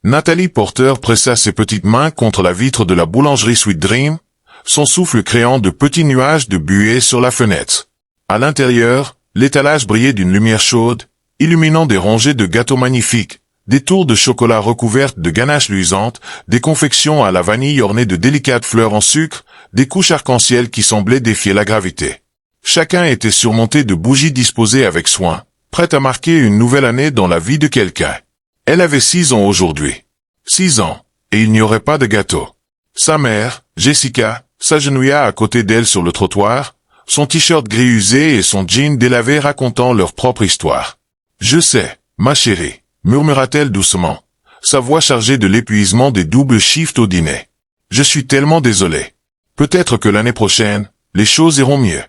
Nathalie Porter pressa ses petites mains contre la vitre de la boulangerie Sweet Dream, son souffle créant de petits nuages de buée sur la fenêtre. À l'intérieur, l'étalage brillait d'une lumière chaude, illuminant des rangées de gâteaux magnifiques, des tours de chocolat recouvertes de ganaches luisantes, des confections à la vanille ornées de délicates fleurs en sucre, des couches arc-en-ciel qui semblaient défier la gravité. Chacun était surmonté de bougies disposées avec soin, prêtes à marquer une nouvelle année dans la vie de quelqu'un. Elle avait 6 ans aujourd'hui. 6 ans, et il n'y aurait pas de gâteau. Sa mère, Jessica, s'agenouilla à côté d'elle sur le trottoir, son t-shirt gris usé et son jean délavé racontant leur propre histoire. « Je sais, ma chérie », murmura-t-elle doucement, sa voix chargée de l'épuisement des doubles shifts au dîner. « Je suis tellement désolée. Peut-être que l'année prochaine, les choses iront mieux. »«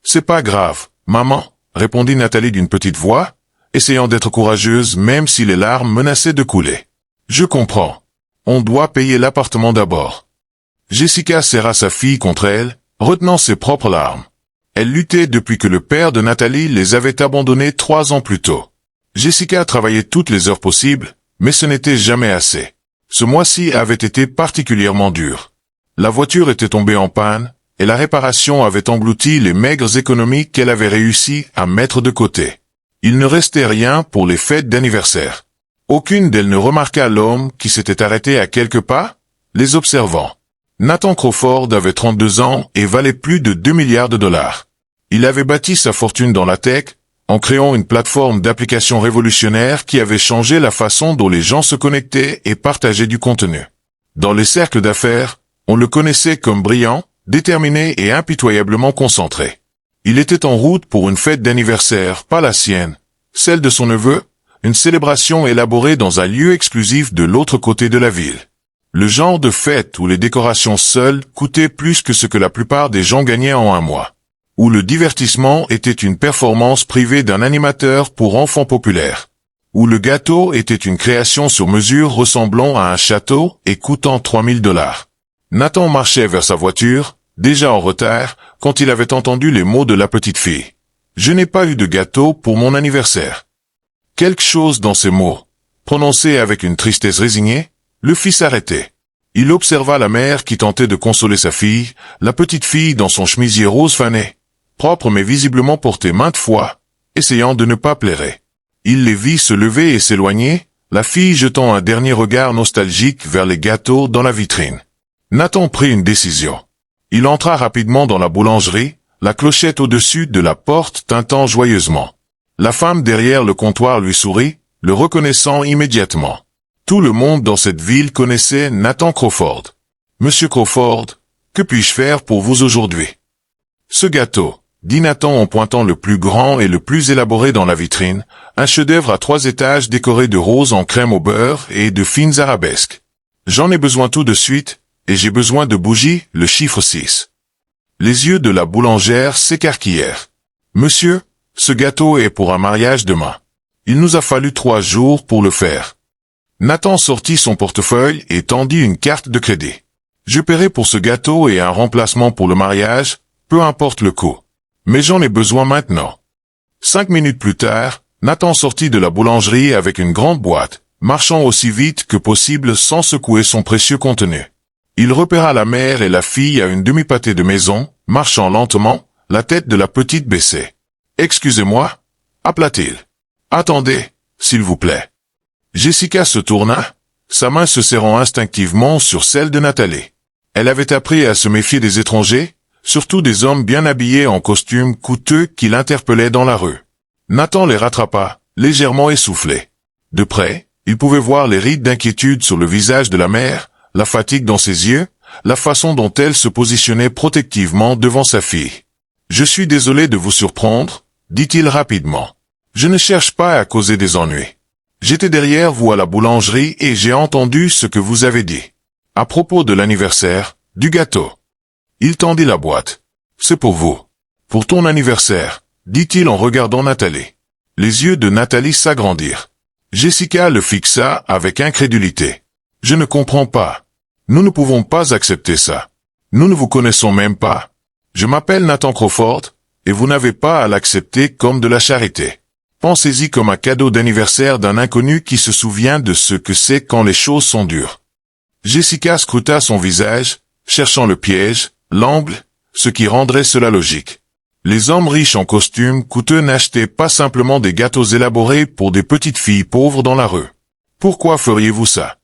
C'est pas grave, maman », répondit Nathalie d'une petite voix, essayant d'être courageuse même si les larmes menaçaient de couler. « Je comprends. On doit payer l'appartement d'abord. » Jessica serra sa fille contre elle, retenant ses propres larmes. Elle luttait depuis que le père de Nathalie les avait abandonnés 3 ans plus tôt. Jessica travaillait toutes les heures possibles, mais ce n'était jamais assez. Ce mois-ci avait été particulièrement dur. La voiture était tombée en panne, et la réparation avait englouti les maigres économies qu'elle avait réussi à mettre de côté. Il ne restait rien pour les fêtes d'anniversaire. Aucune d'elles ne remarqua l'homme qui s'était arrêté à quelques pas, les observant. Nathan Crawford avait 32 ans et valait plus de 2 milliards de dollars. Il avait bâti sa fortune dans la tech, en créant une plateforme d'applications révolutionnaire qui avait changé la façon dont les gens se connectaient et partageaient du contenu. Dans les cercles d'affaires, on le connaissait comme brillant, déterminé et impitoyablement concentré. Il était en route pour une fête d'anniversaire, pas la sienne, celle de son neveu, une célébration élaborée dans un lieu exclusif de l'autre côté de la ville. Le genre de fête où les décorations seules coûtaient plus que ce que la plupart des gens gagnaient en un mois. Où le divertissement était une performance privée d'un animateur pour enfants populaires. Où le gâteau était une création sur mesure ressemblant à un château et coûtant 3000 $. Nathan marchait vers sa voiture, déjà en retard, quand il avait entendu les mots de la petite fille. « Je n'ai pas eu de gâteau pour mon anniversaire. » Quelque chose dans ces mots, prononcés avec une tristesse résignée, le fit s'arrêter. Il observa la mère qui tentait de consoler sa fille, la petite fille dans son chemisier rose fané, propre mais visiblement porté maintes fois, essayant de ne pas plairer. Il les vit se lever et s'éloigner, la fille jetant un dernier regard nostalgique vers les gâteaux dans la vitrine. Nathan prit une décision. Il entra rapidement dans la boulangerie, la clochette au-dessus de la porte tintant joyeusement. La femme derrière le comptoir lui sourit, le reconnaissant immédiatement. Tout le monde dans cette ville connaissait Nathan Crawford. « Monsieur Crawford, que puis-je faire pour vous aujourd'hui ?»« Ce gâteau, » dit Nathan en pointant le plus grand et le plus élaboré dans la vitrine, un chef-d'œuvre à 3 étages décoré de roses en crème au beurre et de fines arabesques. « J'en ai besoin tout de suite, et j'ai besoin de bougies, le chiffre 6. » Les yeux de la boulangère s'écarquillèrent. « Monsieur, ce gâteau est pour un mariage demain. Il nous a fallu 3 jours pour le faire. » Nathan sortit son portefeuille et tendit une carte de crédit. « Je paierai pour ce gâteau et un remplacement pour le mariage, peu importe le coût. Mais j'en ai besoin maintenant. » 5 minutes plus tard, Nathan sortit de la boulangerie avec une grande boîte, marchant aussi vite que possible sans secouer son précieux contenu. Il repéra la mère et la fille à une demi-pâtée de maison, marchant lentement, la tête de la petite baissée. « Excusez-moi » appela-t-il. « Attendez, s'il vous plaît. » Jessica se tourna, sa main se serrant instinctivement sur celle de Nathalie. Elle avait appris à se méfier des étrangers, surtout des hommes bien habillés en costumes coûteux qui l'interpellaient dans la rue. Nathan les rattrapa, légèrement essoufflés. De près, il pouvait voir les rides d'inquiétude sur le visage de la mère, la fatigue dans ses yeux, la façon dont elle se positionnait protectivement devant sa fille. « Je suis désolé de vous surprendre, » dit-il rapidement. « Je ne cherche pas à causer des ennuis. J'étais derrière vous à la boulangerie et j'ai entendu ce que vous avez dit. À propos de l'anniversaire, du gâteau. » Il tendit la boîte. « C'est pour vous. Pour ton anniversaire, » dit-il en regardant Nathalie. Les yeux de Nathalie s'agrandirent. Jessica le fixa avec incrédulité. « Je ne comprends pas. Nous ne pouvons pas accepter ça. Nous ne vous connaissons même pas. Je m'appelle Nathan Crawford, et vous n'avez pas à l'accepter comme de la charité. » Pensez-y comme un cadeau d'anniversaire d'un inconnu qui se souvient de ce que c'est quand les choses sont dures. Jessica scruta son visage, cherchant le piège, l'angle, ce qui rendrait cela logique. Les hommes riches en costumes coûteux n'achetaient pas simplement des gâteaux élaborés pour des petites filles pauvres dans la rue. Pourquoi feriez-vous ça?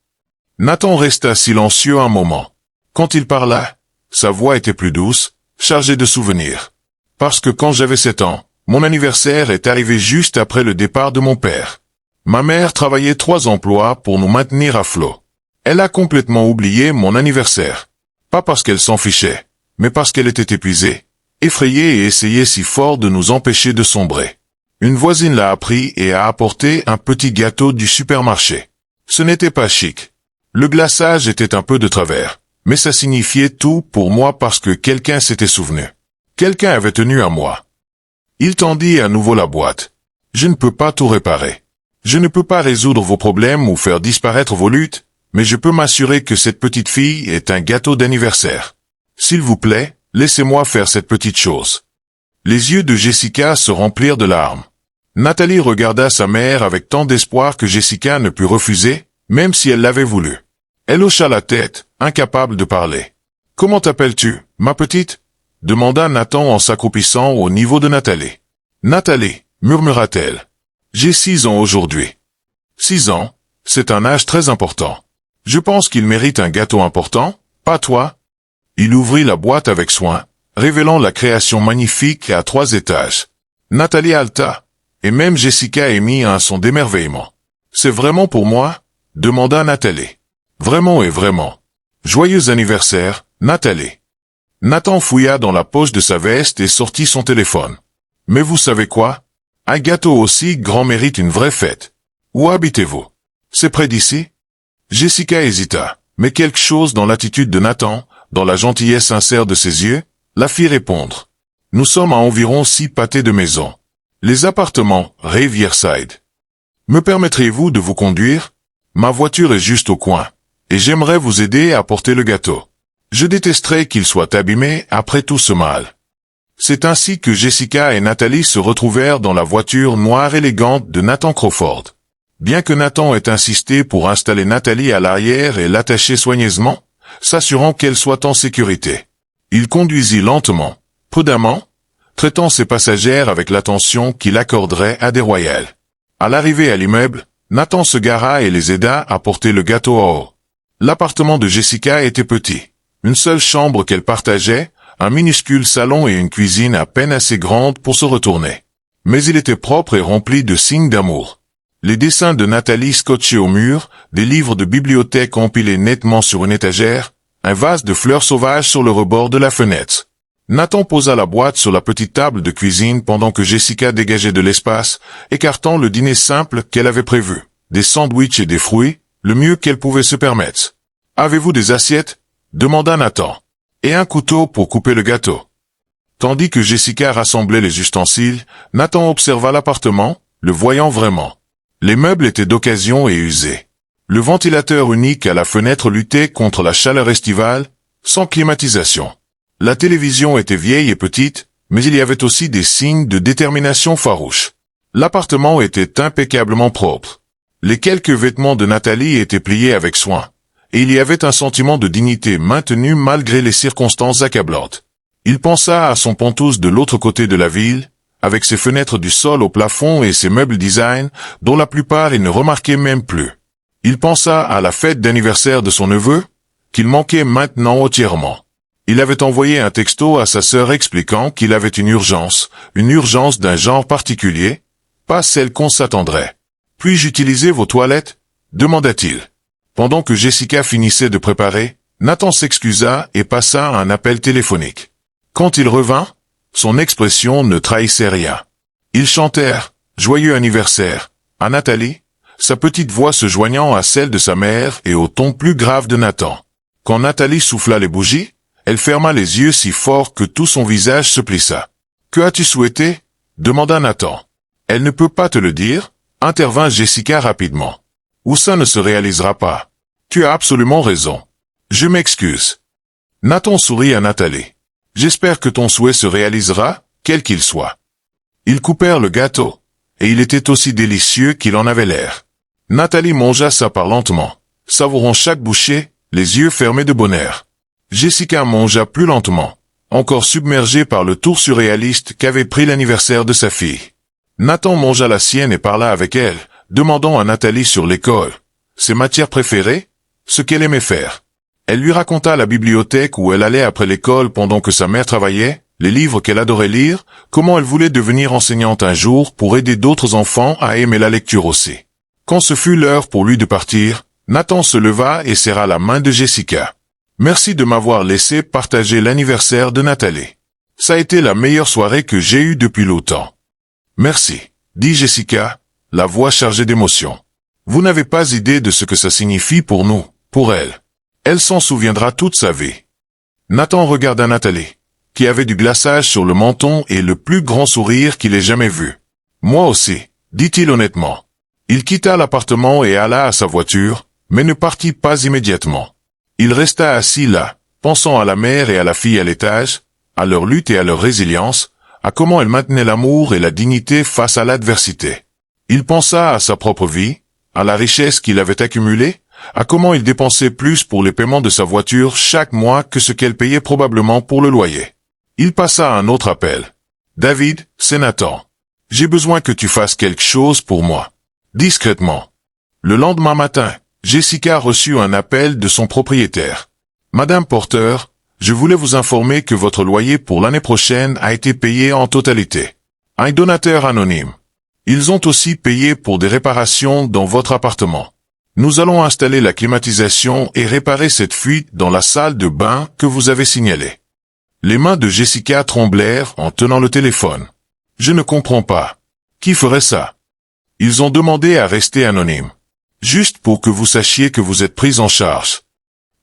Nathan resta silencieux un moment. Quand il parla, sa voix était plus douce, chargée de souvenirs. Parce que quand j'avais 7 ans, mon anniversaire est arrivé juste après le départ de mon père. Ma mère travaillait 3 emplois pour nous maintenir à flot. Elle a complètement oublié mon anniversaire. Pas parce qu'elle s'en fichait, mais parce qu'elle était épuisée, effrayée et essayait si fort de nous empêcher de sombrer. Une voisine l'a appris et a apporté un petit gâteau du supermarché. Ce n'était pas chic. Le glaçage était un peu de travers, mais ça signifiait tout pour moi parce que quelqu'un s'était souvenu. Quelqu'un avait tenu à moi. Il tendit à nouveau la boîte. Je ne peux pas tout réparer. Je ne peux pas résoudre vos problèmes ou faire disparaître vos luttes, mais je peux m'assurer que cette petite fille est un gâteau d'anniversaire. S'il vous plaît, laissez-moi faire cette petite chose. Les yeux de Jessica se remplirent de larmes. Nathalie regarda sa mère avec tant d'espoir que Jessica ne put refuser, même si elle l'avait voulu. Elle hocha la tête, incapable de parler. « Comment t'appelles-tu, ma petite ?» demanda Nathan en s'accroupissant au niveau de Nathalie. « Nathalie, murmura-t-elle. J'ai 6 ans aujourd'hui. 6 ans, c'est un âge très important. Je pense qu'il mérite un gâteau important, pas toi ?» Il ouvrit la boîte avec soin, révélant la création magnifique à 3 étages. Nathalie halta, et même Jessica émit un son d'émerveillement. « C'est vraiment pour moi ?» demanda Nathalie. « Vraiment et vraiment. Joyeux anniversaire, Nathalie. » Nathan fouilla dans la poche de sa veste et sortit son téléphone. « Mais vous savez quoi? Un gâteau aussi grand mérite une vraie fête. Où habitez-vous? C'est près d'ici? » Jessica hésita, mais quelque chose dans l'attitude de Nathan, dans la gentillesse sincère de ses yeux, la fit répondre. « Nous sommes à environ 6 pâtés de maison. Les appartements, Riverside. Me permettriez-vous de vous conduire? Ma voiture est juste au coin, et j'aimerais vous aider à porter le gâteau. Je détesterais qu'il soit abîmé après tout ce mal. » C'est ainsi que Jessica et Nathalie se retrouvèrent dans la voiture noire élégante de Nathan Crawford. Bien que Nathan ait insisté pour installer Nathalie à l'arrière et l'attacher soigneusement, s'assurant qu'elle soit en sécurité, il conduisit lentement, prudemment, traitant ses passagères avec l'attention qu'il accorderait à des royales. À l'arrivée à l'immeuble, Nathan se gara et les aida à porter le gâteau en haut. L'appartement de Jessica était petit. Une seule chambre qu'elle partageait, un minuscule salon et une cuisine à peine assez grande pour se retourner. Mais il était propre et rempli de signes d'amour. Les dessins de Nathalie scotchés au mur, des livres de bibliothèque empilés nettement sur une étagère, un vase de fleurs sauvages sur le rebord de la fenêtre. Nathan posa la boîte sur la petite table de cuisine pendant que Jessica dégageait de l'espace, écartant le dîner simple qu'elle avait prévu. Des sandwichs et des fruits, le mieux qu'elle pouvait se permettre. « Avez-vous des assiettes ?» demanda Nathan. « Et un couteau pour couper le gâteau. » Tandis que Jessica rassemblait les ustensiles, Nathan observa l'appartement, le voyant vraiment. Les meubles étaient d'occasion et usés. Le ventilateur unique à la fenêtre luttait contre la chaleur estivale, sans climatisation. La télévision était vieille et petite, mais il y avait aussi des signes de détermination farouche. L'appartement était impeccablement propre. Les quelques vêtements de Nathalie étaient pliés avec soin, et il y avait un sentiment de dignité maintenu malgré les circonstances accablantes. Il pensa à son penthouse de l'autre côté de la ville, avec ses fenêtres du sol au plafond et ses meubles design, dont la plupart il ne remarquait même plus. Il pensa à la fête d'anniversaire de son neveu, qu'il manquait maintenant entièrement. Il avait envoyé un texto à sa sœur expliquant qu'il avait une urgence d'un genre particulier, pas celle qu'on s'attendrait. « Puis-je utiliser vos toilettes ?» demanda-t-il. Pendant que Jessica finissait de préparer, Nathan s'excusa et passa un appel téléphonique. Quand il revint, son expression ne trahissait rien. Ils chantèrent « Joyeux anniversaire » à Nathalie, sa petite voix se joignant à celle de sa mère et au ton plus grave de Nathan. Quand Nathalie souffla les bougies, elle ferma les yeux si fort que tout son visage se plissa. « Que as-tu souhaité ?» demanda Nathan. « Elle ne peut pas te le dire » intervint Jessica rapidement. « Ou ça ne se réalisera pas. Tu as absolument raison. Je m'excuse. » Nathan sourit à Nathalie. « J'espère que ton souhait se réalisera, quel qu'il soit. » Ils coupèrent le gâteau, et il était aussi délicieux qu'il en avait l'air. Nathalie mangea sa part lentement, savourant chaque bouchée, les yeux fermés de bonheur. Jessica mangea plus lentement, encore submergée par le tour surréaliste qu'avait pris l'anniversaire de sa fille. Nathan mangea la sienne et parla avec elle, demandant à Nathalie sur l'école, ses matières préférées, ce qu'elle aimait faire. Elle lui raconta la bibliothèque où elle allait après l'école pendant que sa mère travaillait, les livres qu'elle adorait lire, comment elle voulait devenir enseignante un jour pour aider d'autres enfants à aimer la lecture aussi. Quand ce fut l'heure pour lui de partir, Nathan se leva et serra la main de Jessica. « Merci de m'avoir laissé partager l'anniversaire de Nathalie. Ça a été la meilleure soirée que j'ai eue depuis longtemps. »« Merci, » dit Jessica, la voix chargée d'émotion. « Vous n'avez pas idée de ce que ça signifie pour nous, pour elle. Elle s'en souviendra toute sa vie. » Nathan regarda Nathalie, qui avait du glaçage sur le menton et le plus grand sourire qu'il ait jamais vu. « Moi aussi, » dit-il honnêtement. Il quitta l'appartement et alla à sa voiture, mais ne partit pas immédiatement. Il resta assis là, pensant à la mère et à la fille à l'étage, à leur lutte et à leur résilience, à comment elles maintenaient l'amour et la dignité face à l'adversité. Il pensa à sa propre vie, à la richesse qu'il avait accumulée, à comment il dépensait plus pour les paiements de sa voiture chaque mois que ce qu'elle payait probablement pour le loyer. Il passa un autre appel. « David, c'est Nathan. J'ai besoin que tu fasses quelque chose pour moi. » Discrètement. Le lendemain matin, Jessica reçut un appel de son propriétaire. « Madame Porter, je voulais vous informer que votre loyer pour l'année prochaine a été payé en totalité. Un donateur anonyme. Ils ont aussi payé pour des réparations dans votre appartement. Nous allons installer la climatisation et réparer cette fuite dans la salle de bain que vous avez signalée. » Les mains de Jessica tremblèrent en tenant le téléphone. « Je ne comprends pas. Qui ferait ça? » Ils ont demandé à rester anonymes. Juste pour que vous sachiez que vous êtes prise en charge.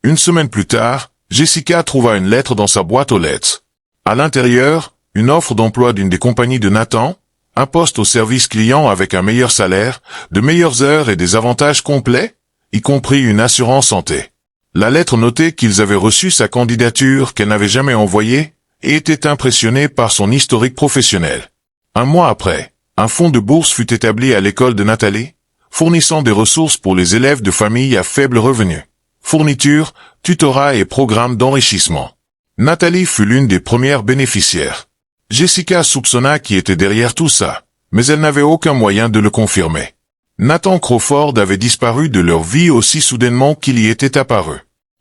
Une semaine plus tard, Jessica trouva une lettre dans sa boîte aux lettres. À l'intérieur, une offre d'emploi d'une des compagnies de Nathan, un poste au service client avec un meilleur salaire, de meilleures heures et des avantages complets, y compris une assurance santé. La lettre notait qu'ils avaient reçu sa candidature qu'elle n'avait jamais envoyée et était impressionnée par son historique professionnel. Un mois après, un fonds de bourse fut établi à l'école de Nathalie, fournissant des ressources pour les élèves de familles à faible revenu. Fournitures, tutorat et programmes d'enrichissement. Nathalie fut l'une des premières bénéficiaires. Jessica soupçonna qui était derrière tout ça, mais elle n'avait aucun moyen de le confirmer. Nathan Crawford avait disparu de leur vie aussi soudainement qu'il y était apparu.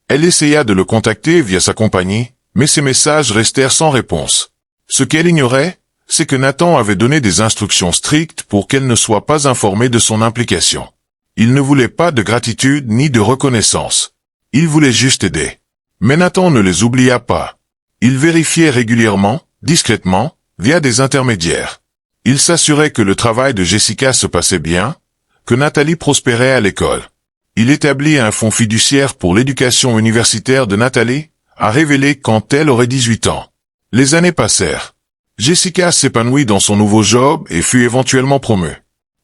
Elle essaya de le contacter via sa compagnie, mais ses messages restèrent sans réponse. Ce qu'elle ignorait, c'est que Nathan avait donné des instructions strictes pour qu'elle ne soit pas informée de son implication. Il ne voulait pas de gratitude ni de reconnaissance. Il voulait juste aider. Mais Nathan ne les oublia pas. Il vérifiait régulièrement, discrètement, via des intermédiaires. Il s'assurait que le travail de Jessica se passait bien, que Nathalie prospérait à l'école. Il établit un fonds fiduciaire pour l'éducation universitaire de Nathalie, a révélé quand elle aurait 18 ans. Les années passèrent. Jessica s'épanouit dans son nouveau job et fut éventuellement promue.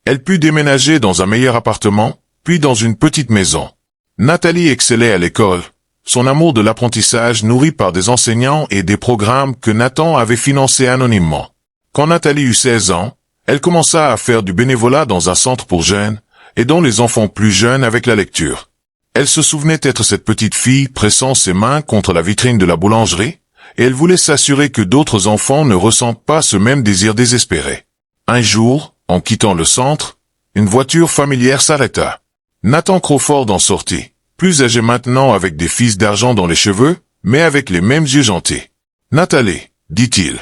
Elle put déménager dans un meilleur appartement, puis dans une petite maison. Nathalie excellait à l'école, son amour de l'apprentissage nourri par des enseignants et des programmes que Nathan avait financés anonymement. Quand Nathalie eut 16 ans, elle commença à faire du bénévolat dans un centre pour jeunes, aidant les enfants plus jeunes avec la lecture. Elle se souvenait être cette petite fille pressant ses mains contre la vitrine de la boulangerie, et elle voulait s'assurer que d'autres enfants ne ressentent pas ce même désir désespéré. Un jour, en quittant le centre, une voiture familière s'arrêta. Nathan Crawford en sortit, plus âgé maintenant avec des fils d'argent dans les cheveux, mais avec les mêmes yeux gentils. « Nathalie, dit-il,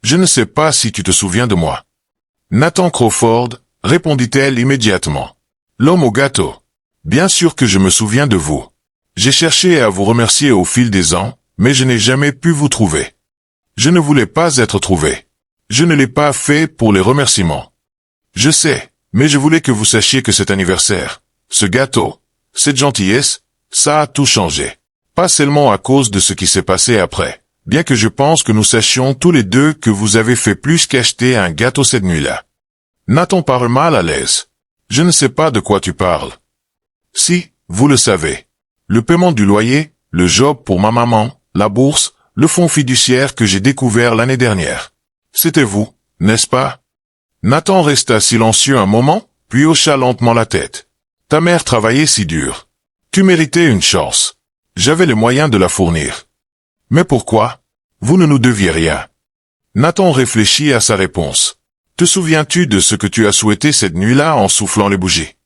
je ne sais pas si tu te souviens de moi. »« Nathan Crawford, répondit-elle immédiatement. L'homme au gâteau. Bien sûr que je me souviens de vous. J'ai cherché à vous remercier au fil des ans, mais je n'ai jamais pu vous trouver. Je ne voulais pas être trouvé. Je ne l'ai pas fait pour les remerciements. Je sais, mais je voulais que vous sachiez que cet anniversaire, ce gâteau, cette gentillesse, ça a tout changé. Pas seulement à cause de ce qui s'est passé après, bien que je pense que nous sachions tous les deux que vous avez fait plus qu'acheter un gâteau cette nuit-là. Nathan parut mal à l'aise. Je ne sais pas de quoi tu parles. Si, vous le savez. Le paiement du loyer, le job pour ma maman, la bourse, le fonds fiduciaire que j'ai découvert l'année dernière. C'était vous, n'est-ce pas? Nathan resta silencieux un moment, puis hocha lentement la tête. Ta mère travaillait si dur. Tu méritais une chance. J'avais les moyens de la fournir. Mais pourquoi? Vous ne nous deviez rien. Nathan réfléchit à sa réponse. Te souviens-tu de ce que tu as souhaité cette nuit-là en soufflant les bougies?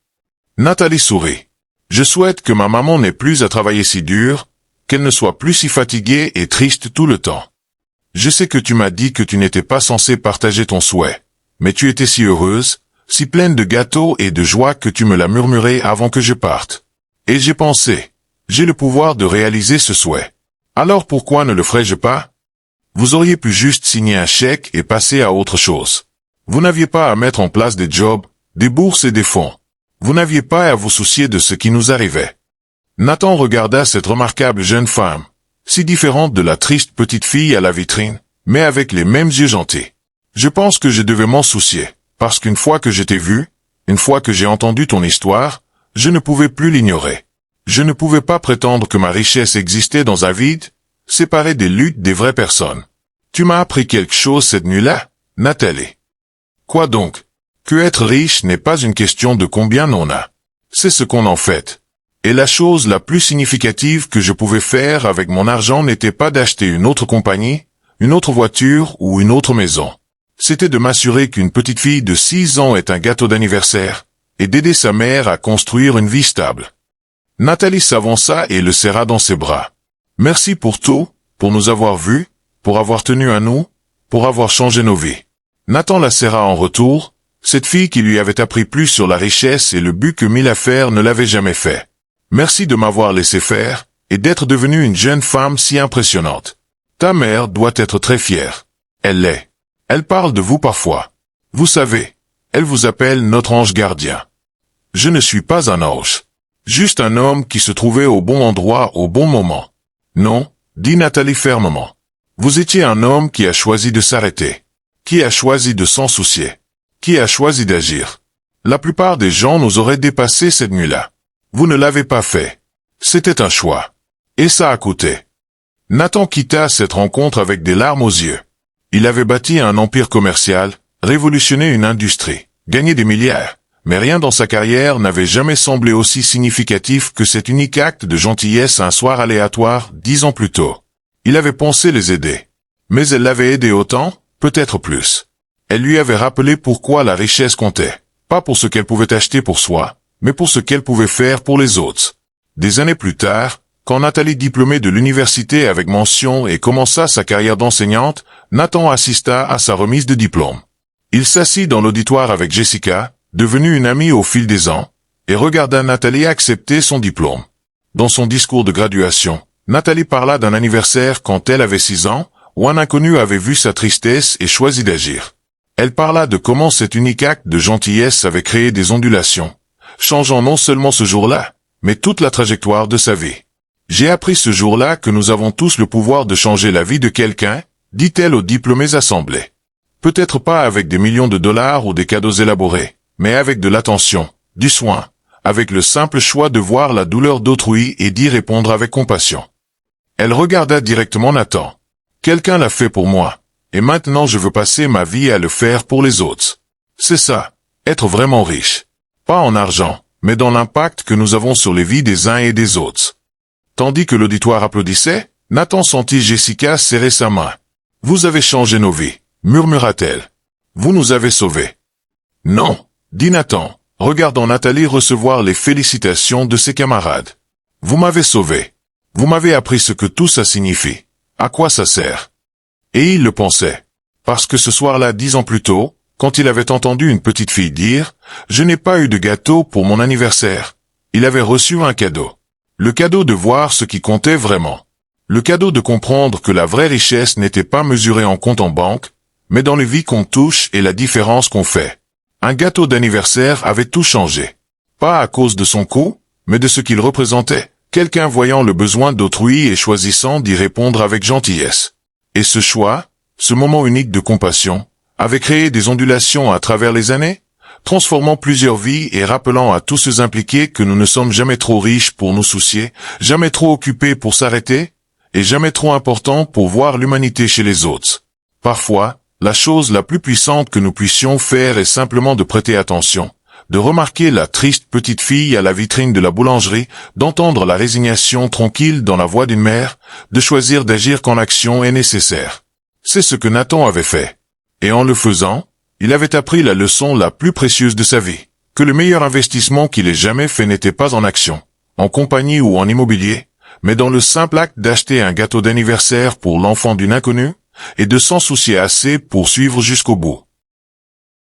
Nathalie sourit. Je souhaite que ma maman n'ait plus à travailler si dur, qu'elle ne soit plus si fatiguée et triste tout le temps. Je sais que tu m'as dit que tu n'étais pas censé partager ton souhait, mais tu étais si heureuse, si pleine de gâteaux et de joie que tu me l'as murmuré avant que je parte. Et j'ai pensé, j'ai le pouvoir de réaliser ce souhait. Alors pourquoi ne le ferais-je pas? Vous auriez pu juste signer un chèque et passer à autre chose. Vous n'aviez pas à mettre en place des jobs, des bourses et des fonds. Vous n'aviez pas à vous soucier de ce qui nous arrivait. Nathan regarda cette remarquable jeune femme, si différente de la triste petite fille à la vitrine, mais avec les mêmes yeux gentils. Je pense que je devais m'en soucier, parce qu'une fois que je t'ai vu, une fois que j'ai entendu ton histoire, je ne pouvais plus l'ignorer. Je ne pouvais pas prétendre que ma richesse existait dans un vide, séparé des luttes des vraies personnes. Tu m'as appris quelque chose cette nuit-là, Nathalie. Quoi donc? Que être riche n'est pas une question de combien on a. C'est ce qu'on en fait. Et la chose la plus significative que je pouvais faire avec mon argent n'était pas d'acheter une autre compagnie, une autre voiture ou une autre maison. C'était de m'assurer qu'une petite fille de 6 ans ait un gâteau d'anniversaire, et d'aider sa mère à construire une vie stable. Nathalie s'avança et le serra dans ses bras. Merci pour tout, pour nous avoir vus, pour avoir tenu à nous, pour avoir changé nos vies. Nathan la serra en retour, cette fille qui lui avait appris plus sur la richesse et le but que mille affaires ne l'avait jamais fait. Merci de m'avoir laissé faire, et d'être devenue une jeune femme si impressionnante. Ta mère doit être très fière. Elle l'est. Elle parle de vous parfois. Vous savez, elle vous appelle notre ange gardien. Je ne suis pas un ange. Juste un homme qui se trouvait au bon endroit au bon moment. Non, dit Nathalie fermement. Vous étiez un homme qui a choisi de s'arrêter. Qui a choisi de s'en soucier. Qui a choisi d'agir. La plupart des gens nous auraient dépassé cette nuit-là. Vous ne l'avez pas fait. C'était un choix. Et ça a coûté. Nathan quitta cette rencontre avec des larmes aux yeux. Il avait bâti un empire commercial, révolutionné une industrie, gagné des milliards. Mais rien dans sa carrière n'avait jamais semblé aussi significatif que cet unique acte de gentillesse un soir aléatoire 10 ans plus tôt. Il avait pensé les aider. Mais elle l'avait aidé autant, peut-être plus. Elle lui avait rappelé pourquoi la richesse comptait. Pas pour ce qu'elle pouvait acheter pour soi, mais pour ce qu'elle pouvait faire pour les autres. Des années plus tard, quand Nathalie diplômée de l'université avec mention et commença sa carrière d'enseignante, Nathan assista à sa remise de diplôme. Il s'assit dans l'auditoire avec Jessica, devenue une amie au fil des ans, et regarda Nathalie accepter son diplôme. Dans son discours de graduation, Nathalie parla d'un anniversaire quand elle avait 6 ans, où un inconnu avait vu sa tristesse et choisi d'agir. Elle parla de comment cet unique acte de gentillesse avait créé des ondulations, changeant non seulement ce jour-là, mais toute la trajectoire de sa vie. J'ai appris ce jour-là que nous avons tous le pouvoir de changer la vie de quelqu'un, dit-elle aux diplômés assemblés. Peut-être pas avec des millions de dollars ou des cadeaux élaborés, mais avec de l'attention, du soin, avec le simple choix de voir la douleur d'autrui et d'y répondre avec compassion. Elle regarda directement Nathan. Quelqu'un l'a fait pour moi, et maintenant je veux passer ma vie à le faire pour les autres. C'est ça, être vraiment riche. Pas en argent, mais dans l'impact que nous avons sur les vies des uns et des autres. Tandis que l'auditoire applaudissait, Nathan sentit Jessica serrer sa main. « Vous avez changé nos vies », murmura-t-elle. « Vous nous avez sauvés. » « Non, dit Nathan, regardant Nathalie recevoir les félicitations de ses camarades. « Vous m'avez sauvé. Vous m'avez appris ce que tout ça signifie. À quoi ça sert ?» Et il le pensait. Parce que ce soir-là 10 ans plus tôt, quand il avait entendu une petite fille dire « Je n'ai pas eu de gâteau pour mon anniversaire », il avait reçu un cadeau. Le cadeau de voir ce qui comptait vraiment. Le cadeau de comprendre que la vraie richesse n'était pas mesurée en compte en banque, mais dans les vies qu'on touche et la différence qu'on fait. Un gâteau d'anniversaire avait tout changé. Pas à cause de son coût, mais de ce qu'il représentait. Quelqu'un voyant le besoin d'autrui et choisissant d'y répondre avec gentillesse. Et ce choix, ce moment unique de compassion, avait créé des ondulations à travers les années, transformant plusieurs vies et rappelant à tous ceux impliqués que nous ne sommes jamais trop riches pour nous soucier, jamais trop occupés pour s'arrêter, et jamais trop importants pour voir l'humanité chez les autres. Parfois, La chose la plus puissante que nous puissions faire est simplement de prêter attention, de remarquer la triste petite fille à la vitrine de la boulangerie, d'entendre la résignation tranquille dans la voix d'une mère, de choisir d'agir quand l'action est nécessaire. C'est ce que Nathan avait fait. Et en le faisant, il avait appris la leçon la plus précieuse de sa vie, que le meilleur investissement qu'il ait jamais fait n'était pas en action, en compagnie ou en immobilier, mais dans le simple acte d'acheter un gâteau d'anniversaire pour l'enfant d'une inconnue, et de s'en soucier assez pour suivre jusqu'au bout.